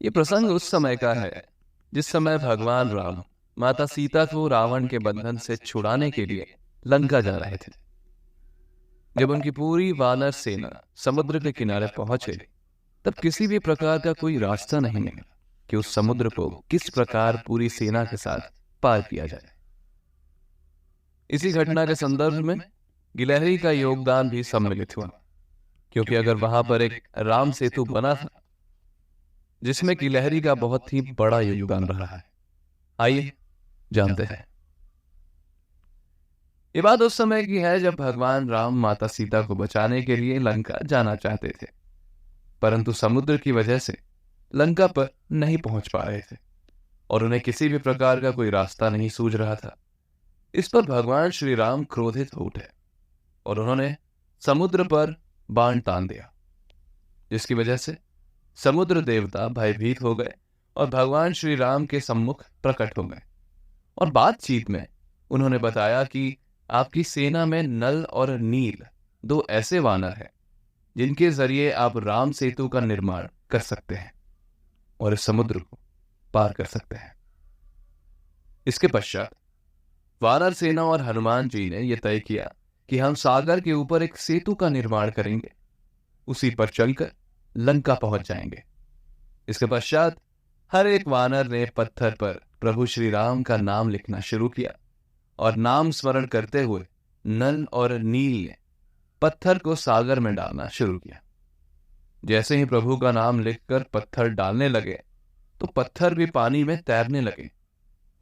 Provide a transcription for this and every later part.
ये प्रसंग उस समय का है जिस समय भगवान राम माता सीता को रावण के बंधन से छुड़ाने के लिए लंका जा रहे थे। जब उनकी पूरी वानर सेना समुद्र के किनारे पहुंचे, तब किसी भी प्रकार का कोई रास्ता नहीं मिला कि उस समुद्र को किस प्रकार पूरी सेना के साथ पार किया जाए। इसी घटना के संदर्भ में गिलहरी का योगदान भी सम्मिलित हुआ, क्योंकि अगर वहां पर एक राम सेतु बना था जिसमें गिलहरी का बहुत ही बड़ा योगदान रहा है। आइए जानते हैं। ये बात उस समय की है जब भगवान राम माता सीता को बचाने के लिए लंका जाना चाहते थे, परंतु समुद्र की वजह से लंका पर नहीं पहुंच पा रहे थे और उन्हें किसी भी प्रकार का कोई रास्ता नहीं सूझ रहा था। इस पर भगवान श्री राम क्रोधित हो उठे और उन्होंने समुद्र पर बाण तान दिया, जिसकी वजह से समुद्र देवता भयभीत हो गए और भगवान श्री राम के सम्मुख प्रकट हो गए और बातचीत में उन्होंने बताया कि आपकी सेना में नल और नील दो ऐसे वानर हैं जिनके जरिए आप राम सेतु का निर्माण कर सकते हैं और इस समुद्र को पार कर सकते हैं। इसके पश्चात वानर सेना और हनुमान जी ने यह तय किया कि हम सागर के ऊपर एक सेतु का निर्माण करेंगे, उसी पर चलकर लंका पहुंच जाएंगे। इसके पश्चात हर एक वानर ने पत्थर पर प्रभु श्री राम का नाम लिखना शुरू किया और नाम स्मरण करते हुए नल और नील ने पत्थर को सागर में डालना शुरू किया। जैसे ही प्रभु का नाम लिखकर पत्थर डालने लगे तो पत्थर भी पानी में तैरने लगे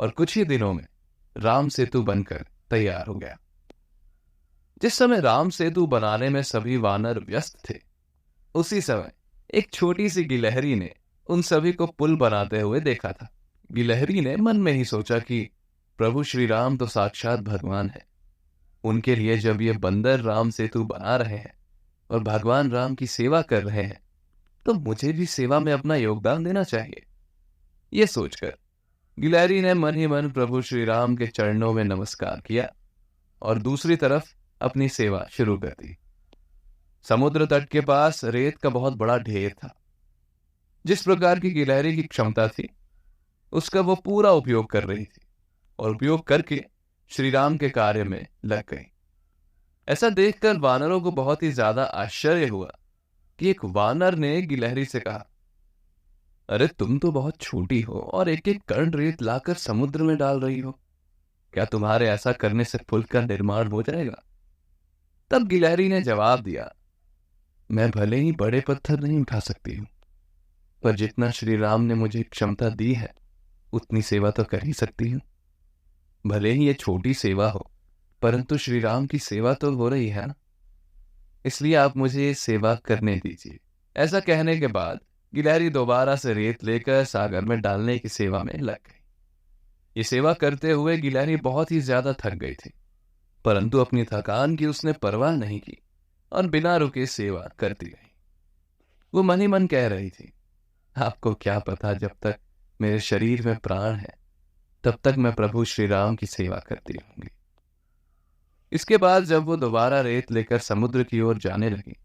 और कुछ ही दिनों में राम सेतु बनकर तैयार हो गया। जिस समय राम सेतु बनाने में सभी वानर व्यस्त थे, उसी समय एक छोटी सी गिलहरी ने उन सभी को पुल बनाते हुए देखा था। गिलहरी ने मन में ही सोचा कि प्रभु श्री राम तो साक्षात भगवान है, उनके लिए जब ये बंदर राम सेतु बना रहे हैं और भगवान राम की सेवा कर रहे हैं, तो मुझे भी सेवा में अपना योगदान देना चाहिए। ये सोचकर गिलहरी ने मन ही मन प्रभु श्री राम के चरणों में नमस्कार किया और दूसरी तरफ अपनी सेवा शुरू कर दी। समुद्र तट के पास रेत का बहुत बड़ा ढेर था। जिस प्रकार की गिलहरी की क्षमता थी, उसका वो पूरा उपयोग कर रही थी और उपयोग करके श्री राम के कार्य में लग गई। ऐसा देखकर वानरों को बहुत ही ज्यादा आश्चर्य हुआ कि एक वानर ने गिलहरी से कहा, अरे तुम तो बहुत छोटी हो और एक एक कण रेत लाकर समुद्र में डाल रही हो, क्या तुम्हारे ऐसा करने से पुल का निर्माण हो जाएगा? तब गिलहरी ने जवाब दिया, मैं भले ही बड़े पत्थर नहीं उठा सकती हूं, पर जितना श्री राम ने मुझे क्षमता दी है उतनी सेवा तो कर ही सकती हूं। भले ही ये छोटी सेवा हो, परंतु श्री राम की सेवा तो हो रही है ना, इसलिए आप मुझे ये सेवा करने दीजिए। ऐसा कहने के बाद गिलहरी दोबारा से रेत लेकर सागर में डालने की सेवा में लग गई। ये सेवा करते हुए गिलहरी बहुत ही ज्यादा थक गई थी, परंतु अपनी थकान की उसने परवाह नहीं की और बिना रुके सेवा करती रही। वो मन ही मन कह रही थी, आपको क्या पता, जब तक मेरे शरीर में प्राण है तब तक मैं प्रभु श्री राम की सेवा करती रहूंगी। इसके बाद जब वो दोबारा रेत लेकर समुद्र की ओर जाने लगी,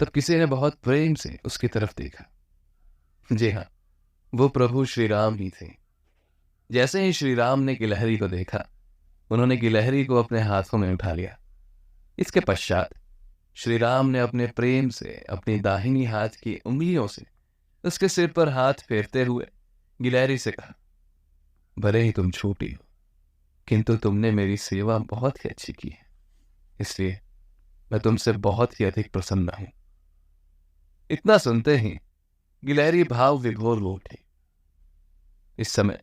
तब किसी ने बहुत प्रेम से उसकी तरफ देखा। जी हाँ, वो प्रभु श्री राम ही थे। जैसे ही श्री राम ने गिलहरी को देखा, उन्होंने गिलहरी को अपने हाथों में उठा लिया। इसके पश्चात श्री राम ने अपने प्रेम से अपनी दाहिनी हाथ की उंगलियों से उसके सिर पर हाथ फेरते हुए गिलहरी से कहा, भले ही तुम छोटी हो, किंतु तुमने मेरी सेवा बहुत ही अच्छी की है, इसलिए मैं तुमसे बहुत ही अधिक प्रसन्न हूं। इतना सुनते ही गिलहरी भाव विभोर हो उठी। इस समय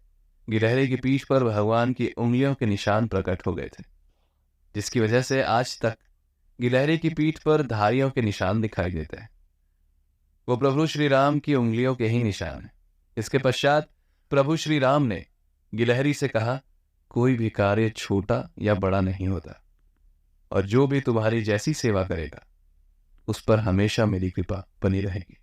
गिलहरी की पीठ पर भगवान की उंगलियों के निशान प्रकट हो गए थे, जिसकी वजह से आज तक गिलहरी की पीठ पर धारियों के निशान दिखाई देते हैं। वो प्रभु श्री राम की उंगलियों के ही निशान हैं। इसके पश्चात प्रभु श्री राम ने गिलहरी से कहा, कोई भी कार्य छोटा या बड़ा नहीं होता, और जो भी तुम्हारी जैसी सेवा करेगा उस पर हमेशा मेरी कृपा बनी रहेगी।